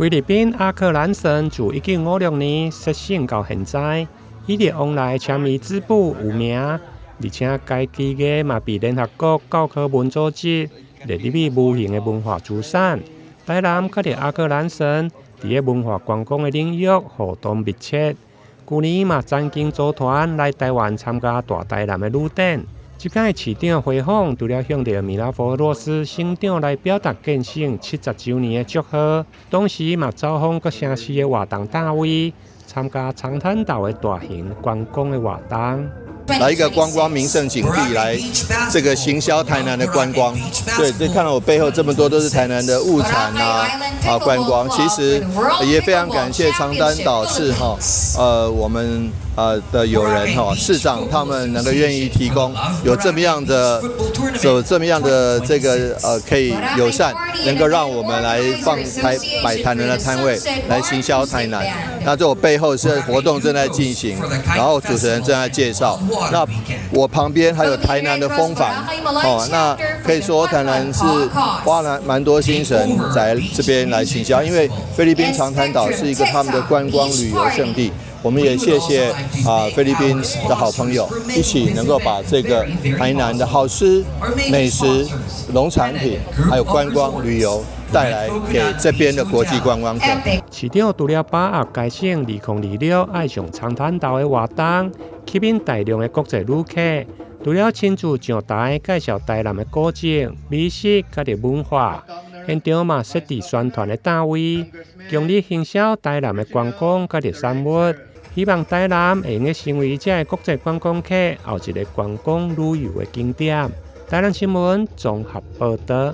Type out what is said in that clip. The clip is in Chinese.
菲律宾阿克兰省自1956年设省到现在，伊伫往来签米织布有名，而且该基个嘛被联合国教科文组织列入去无形的文化资产。台南甲伫阿克兰省伫个文化观光的领域互动密切。去年嘛，曾经组团来台湾参加大台南的旅展。即届市长回访，除了向着米拉佛罗斯省长来表达建省70周年的祝贺，同时嘛走访各城市的活动单位，参加长滩岛的大型观光的活动。来一个观光名胜景地，来这个行销台南的观光。对，这看到我背后这么多都是台南的物产观光。其实也非常感谢长滩岛市我们的友人市长他们能够愿意提供有这么样的这个可以友善，能够让我们来摆台南的摊位来行销台南。那这我背后是活动正在进行，然后主持人正在介绍。那我旁边还有台南的风帆那可以说台南是花了蛮多精神在这边来行销，因为菲律宾长滩岛是一个他们的观光旅游胜地。我们也谢谢菲律宾的好朋友，一起能够把这个台南的好吃、美食、农产品，还有观光旅游带来给这边的国际观光客。市长除了把握该省2026爱上长滩岛的活动，吸引大量的国际旅客，除了亲自上台介绍台南的古迹、美食甲文化，现场嘛设置宣传的单位，强力行销台南的观光甲产物。希望台南会用成为这国际观光客后一个观光旅游的景点。台南新闻综合报道。